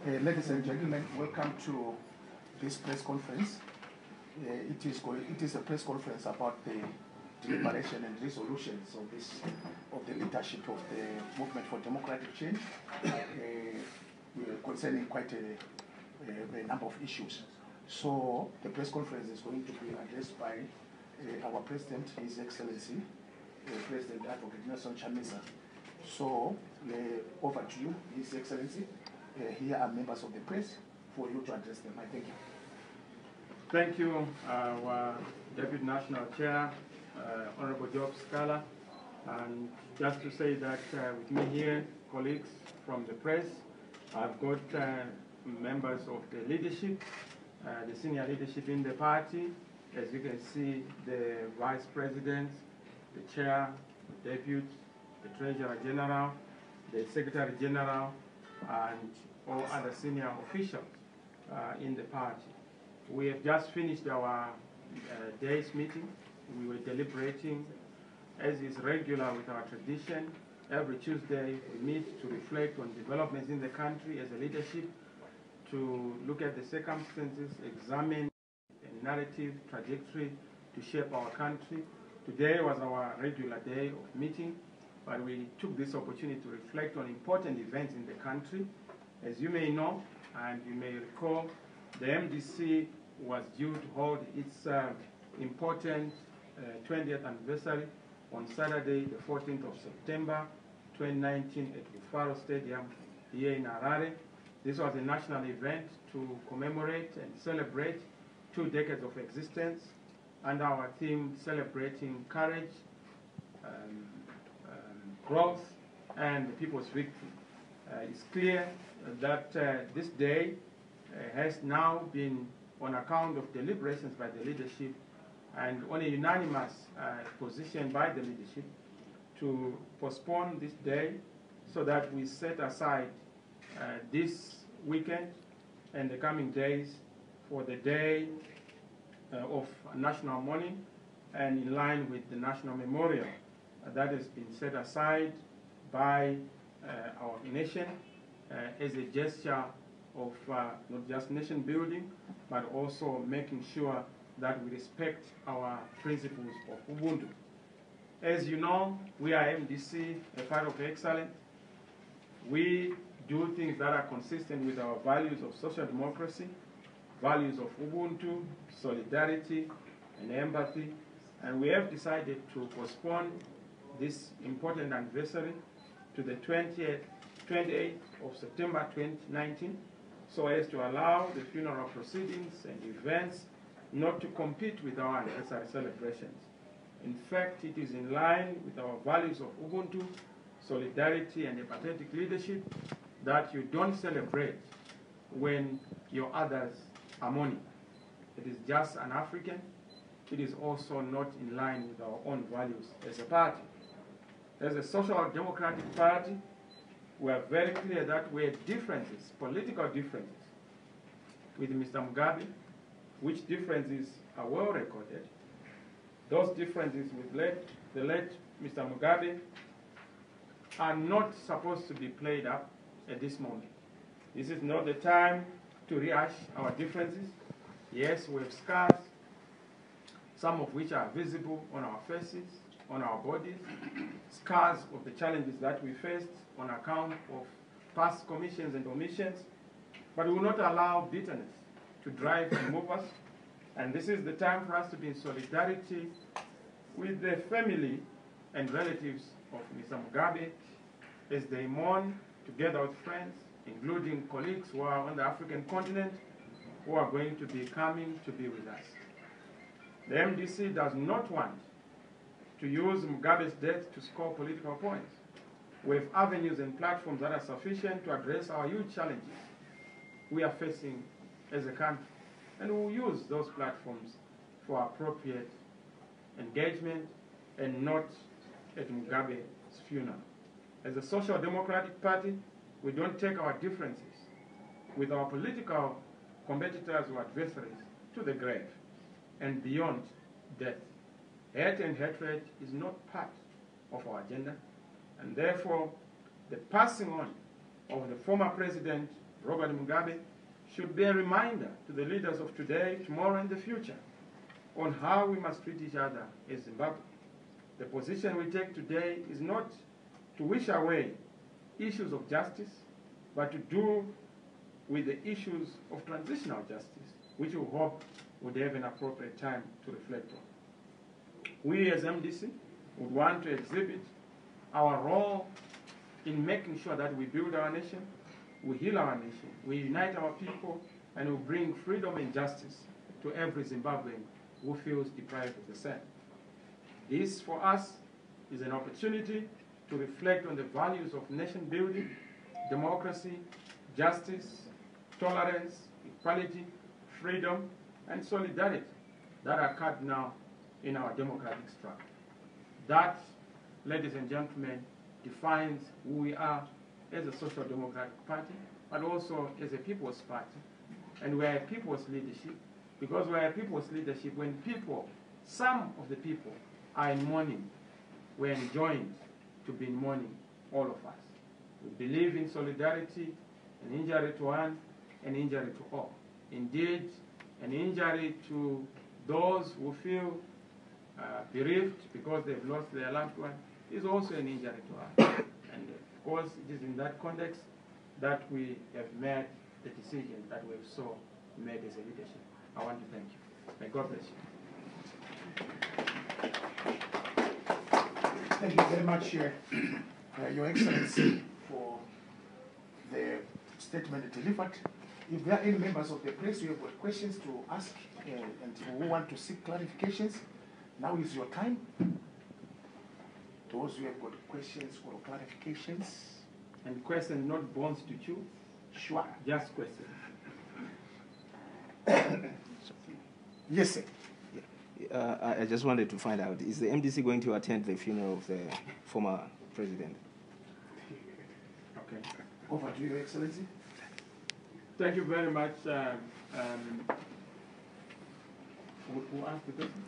Ladies and gentlemen, welcome to this press conference. It is a press conference about the deliberation and resolutions of the leadership of the Movement for Democratic Change concerning quite a number of issues. So the press conference is going to be addressed by our President, His Excellency, President Advocate Nelson Chamisa. So over to you, His Excellency. Here are members of the press for you to address them. I thank you. Thank you, our Deputy National Chair, Honorable Job Scala. And just to say that with me here, colleagues from the press, I've got members of the leadership, the senior leadership in the party. As you can see, the Vice President, the Chair, the Deputy, the Treasurer General, the Secretary General, and all other senior officials in the party. We have just finished our day's meeting. We were deliberating, as is regular with our tradition. Every Tuesday we meet to reflect on developments in the country as a leadership, to look at the circumstances, examine a narrative trajectory to shape our country. Today was our regular day of meeting, but we took this opportunity to reflect on important events in the country. As you may know, and you may recall, the MDC was due to hold its important 20th anniversary on Saturday, the 14th of September, 2019 at the Faro Stadium here in Harare. This was a national event to commemorate and celebrate 2 decades of existence, and our theme celebrating courage, growth, and the people's victory. It's clear that this day has now been on account of deliberations by the leadership and on a unanimous position by the leadership to postpone this day so that we set aside this weekend and the coming days for the day of national mourning, and in line with the national memorial that has been set aside by our nation as a gesture of not just nation building, but also making sure that we respect our principles of Ubuntu. As you know, we are MDC, a part of excellence. We do things that are consistent with our values of social democracy, values of Ubuntu, solidarity, and empathy. And we have decided to postpone this important anniversary to the 28th of September 2019, so as to allow the funeral proceedings and events not to compete with our anniversary celebrations. In fact, it is in line with our values of Ubuntu, solidarity, and empathetic leadership that you don't celebrate when your others are mourning. It is just an African. It is also not in line with our own values as a party. As a social democratic party, we are very clear that we have differences, political differences, with Mr. Mugabe, which differences are well recorded. Those differences with the late Mr. Mugabe are not supposed to be played up at this moment. This is not the time to rehash our differences. Yes, we have scars, some of which are visible on our faces, on our bodies, scars of the challenges that we faced on account of past commissions and omissions, but we will not allow bitterness to drive and move us. And this is the time for us to be in solidarity with the family and relatives of Mr. Mugabe as they mourn together with friends, including colleagues who are on the African continent, who are going to be coming to be with us. The MDC does not want to use Mugabe's death to score political points. We have avenues and platforms that are sufficient to address our huge challenges we are facing as a country, and we will use those platforms for appropriate engagement and not at Mugabe's funeral. As a social democratic party, we don't take our differences with our political competitors or adversaries to the grave and beyond death. Hate and hatred is not part of our agenda, and therefore the passing on of the former president Robert Mugabe, should be a reminder to the leaders of today, tomorrow, and the future on how we must treat each other as Zimbabwe. The position we take today is not to wish away issues of justice, but to do with the issues of transitional justice, which we hope would have an appropriate time to reflect on. We as MDC would want to exhibit our role in making sure that we build our nation, we heal our nation, we unite our people, and we bring freedom and justice to every Zimbabwean who feels deprived of the same. This, for us, is an opportunity to reflect on the values of nation building, democracy, justice, tolerance, equality, freedom, and solidarity that are cardinal in our democratic structure. That, ladies and gentlemen, defines who we are as a social democratic party, but also as a people's party. And we are a people's leadership, because we are a people's leadership when people, some of the people, are in mourning. We are enjoined to be in mourning, all of us. We believe in solidarity, an injury to one, an injury to all. Indeed, an injury to those who feel bereaved because they've lost their loved one is also an injury to us. And of course, it is in that context that we have made the decision that we have so made as a leadership. I want to thank you. May God bless you. Thank you very much, Your Excellency, for the statement delivered. If there are any members of the press who have got questions to ask and who want to seek clarifications, now is your time. Those who have got questions or clarifications. And questions, not bones to chew? Sure. Just questions. Yes, sir. I just wanted to find out, is the MDC going to attend the funeral of the former president? Okay. Over to you, Your Excellency. Thank you very much. Who asked the question?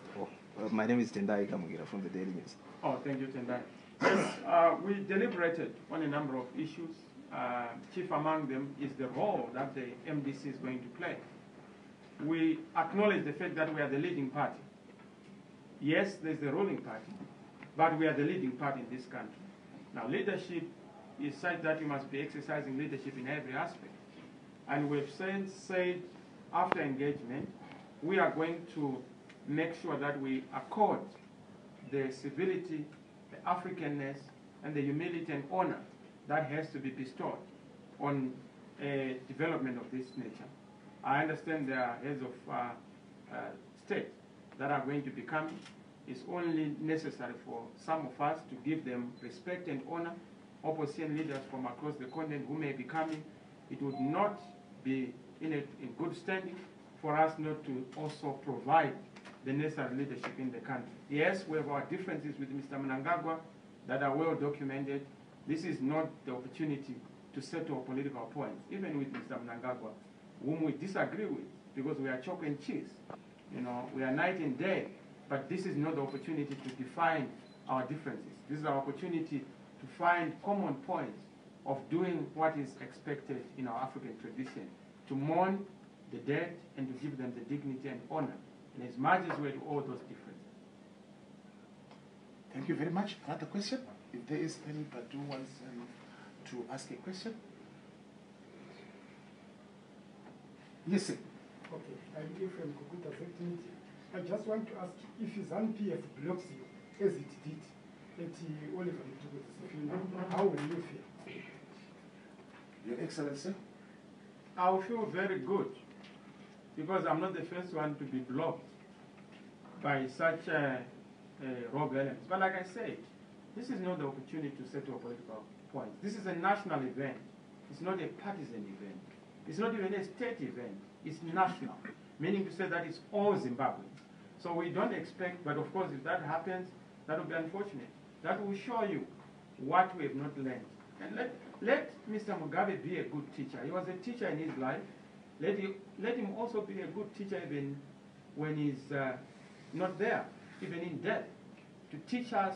My name is Tendai Kamugira from the Daily News. Oh, thank you, Tendai. Yes, we deliberated on a number of issues. Chief among them is the role that the MDC is going to play. We acknowledge the fact that we are the leading party. Yes, there's the ruling party, but we are the leading party in this country. Now, leadership is such that you must be exercising leadership in every aspect. And we've said after engagement, we are going to make sure that we accord the civility, the Africanness, and the humility and honor that has to be bestowed on a development of this nature. I understand there are heads of state that are going to be coming. It's only necessary for some of us to give them respect and honor. Opposition leaders from across the continent who may be coming, it would not be in good standing for us not to also provide the necessary leadership in the country. Yes, we have our differences with Mr. Mnangagwa that are well documented. This is not the opportunity to settle political points, even with Mr. Mnangagwa, whom we disagree with, because we are chalk and cheese. You know, we are night and day, but this is not the opportunity to define our differences. This is our opportunity to find common points of doing what is expected in our African tradition, to mourn the dead and to give them the dignity and honor, and as much as we do all those differences. Thank you very much. Another question? If there is anybody who wants to ask a question? Yes, sir. Okay, I'm here from Kukuta Secretary. I just want to ask if ZANU-PF blocks you, as it did at Oliver Mtuku's funeral, how will you feel? Your Excellency? I will feel very good, because I'm not the first one to be blocked by such rogue elements. But like I said, this is not the opportunity to settle political points. This is a national event. It's not a partisan event. It's not even a state event. It's national, meaning to say that it's all Zimbabweans. So we don't expect, but of course if that happens, that will be unfortunate. That will show you what we have not learned. And let Mr. Mugabe be a good teacher. He was a teacher in his life. Let him also be a good teacher even when he's not there, even in death, to teach us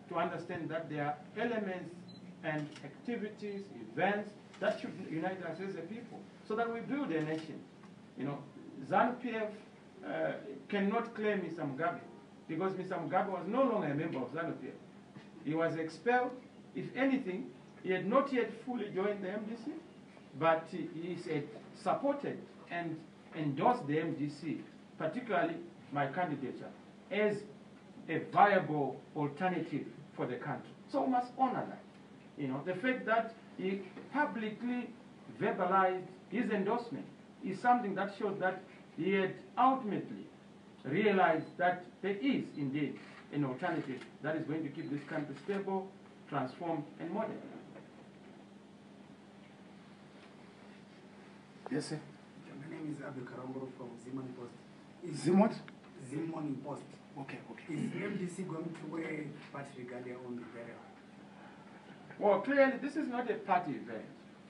to understand that there are elements and activities, events That should unite us as a people so that we build a nation. You know, ZANU-PF cannot claim Mr. Mugabe because Mr. Mugabe was no longer a member of ZANU-PF. He was expelled. If anything, he had not yet fully joined the MDC, but he had supported and endorsed the MDC, particularly my candidature, as a viable alternative for the country. So we must honor that. You know, the fact that he publicly verbalized his endorsement is something that shows that he had ultimately realized that there is indeed an alternative that is going to keep this country stable, transformed, and modern. Yes, sir. My name is Abdul Karamboro from Zimoni Post. Zimot? Zimoni Post. Okay, okay. Is MDC going to wear party regalia on the burial? Well, clearly, this is not a party event.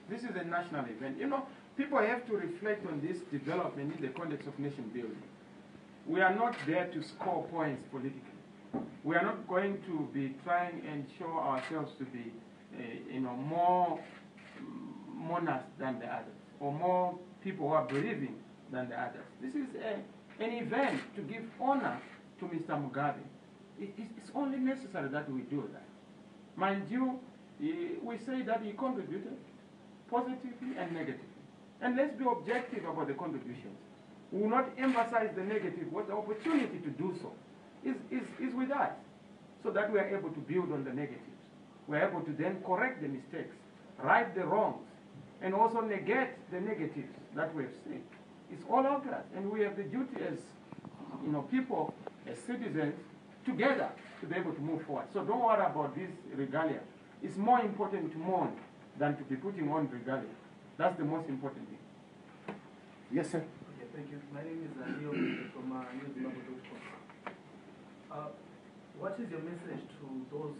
This is a national event. You know, people have to reflect on this development in the context of nation building. We are not there to score points politically. We are not going to be trying and show ourselves to be, more monarchs than the others, or more people who are believing than the others. This is an event to give honor to Mr. Mugabe. It's only necessary that we do that. Mind you, we say that he contributed positively and negatively. And let's be objective about the contributions. We will not emphasize the negative, what the opportunity to do so is with us, so that we are able to build on the negatives. We are able to then correct the mistakes, right the wrongs, and also negate the negatives that we have seen. It's all of us, and we have the duty as people, as citizens, together to be able to move forward. So don't worry about this regalia. It's more important to mourn than to be putting on regalia. That's the most important thing. Yes, sir. Okay, thank you. My name is Leo from newsblog.com. What is your message to those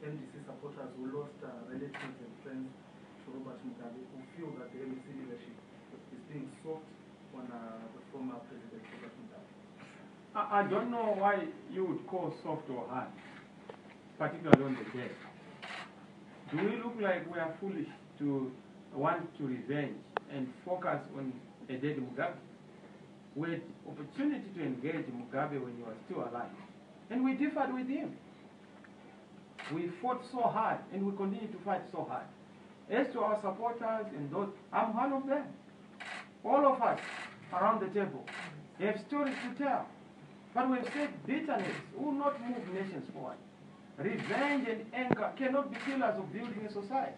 MDC supporters who lost relatives and friends to Robert Mugabe, who feel that the MDC leadership is being soft on the former president Robert Mugabe? I don't know why you would call soft or hard, particularly on the dead. Do we look like we are foolish to want to revenge and focus on a dead Mugabe? We had opportunity to engage Mugabe when he was still alive, and we differed with him. We fought so hard, and we continue to fight so hard. As to our supporters and those, I'm one of them. All of us around the table have stories to tell. But we've said bitterness will not move nations forward. Revenge and anger cannot be pillars of building a society.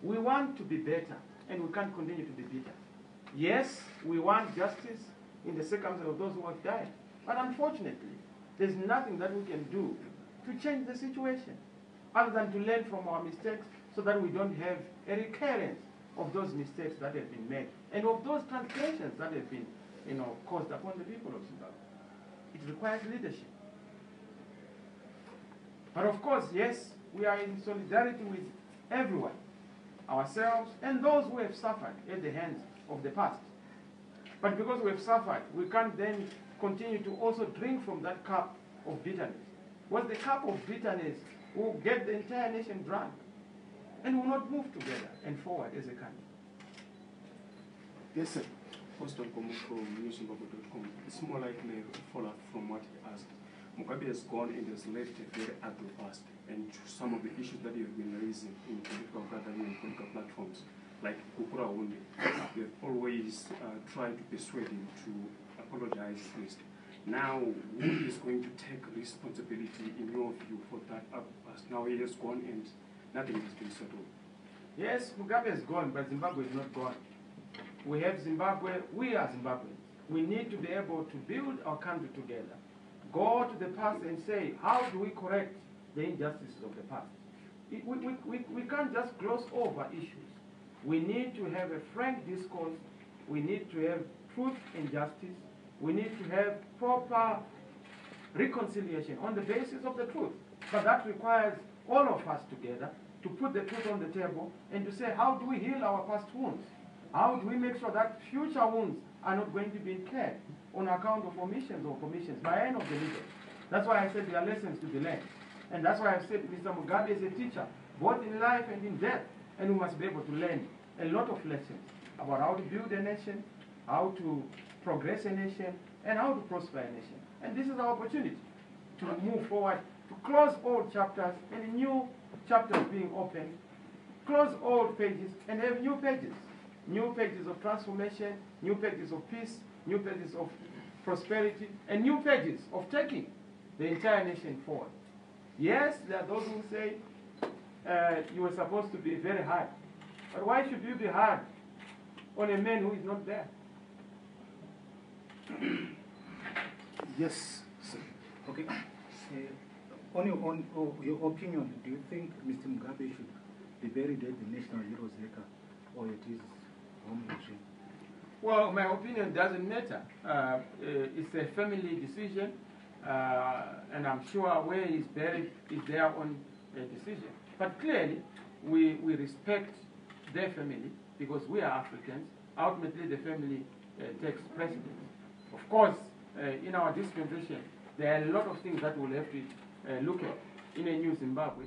We want to be better, and we can't continue to be bitter. Yes, we want justice in the circumstances of those who have died. But unfortunately, there's nothing that we can do to change the situation other than to learn from our mistakes so that we don't have a recurrence of those mistakes that have been made and of those transgressions that have been caused upon the people of Zimbabwe. It requires leadership. But of course, yes, we are in solidarity with everyone, ourselves and those who have suffered at the hands of the past. But because we have suffered, we can't then continue to also drink from that cup of bitterness. Because the cup of bitterness will get the entire nation drunk and will not move together and forward as a country. Yes, sir. First of all, from newsblog.com, it's more likely a follow-up from what he asked. Mugabe has gone and has left a very ugly past, and some of the issues that he has been raising in political gathering and political platforms, like Kukura Wunde, they've always tried to persuade him to apologize first. Now, who is going to take responsibility, in your view, for that ugly past? Now he has gone and nothing has been settled. Yes, Mugabe is gone, but Zimbabwe is not gone. We have Zimbabwe, we are Zimbabweans. We need to be able to build our country together. Go to the past and say, how do we correct the injustices of the past? We can't just gloss over issues. We need to have a frank discourse. We need to have truth and justice. We need to have proper reconciliation on the basis of the truth. But that requires all of us together to put the truth on the table and to say, how do we heal our past wounds? How do we make sure that future wounds are not going to be incurred on account of omissions or commissions by any of the leaders? That's why I said there are lessons to be learned. And that's why I've said Mr. Mugabe is a teacher, both in life and in death. And we must be able to learn a lot of lessons about how to build a nation, how to progress a nation, and how to prosper a nation. And this is our opportunity to move forward, to close old chapters and new chapters being opened, close old pages and have new pages of transformation, new pages of peace, new pages of prosperity, and new pages of taking the entire nation forward. Yes, there are those who say you were supposed to be very hard, but why should you be hard on a man who is not there? Yes, sir. Okay. On your opinion, do you think Mr. Mugabe should be buried at the National Heroes Acre or at his home regime? Well, my opinion doesn't matter. It's a family decision, and I'm sure where he's buried is their own decision. But clearly, we respect their family because we are Africans. Ultimately, the family takes precedence. Of course, in our dispensation, there are a lot of things that we'll have to look at in a new Zimbabwe.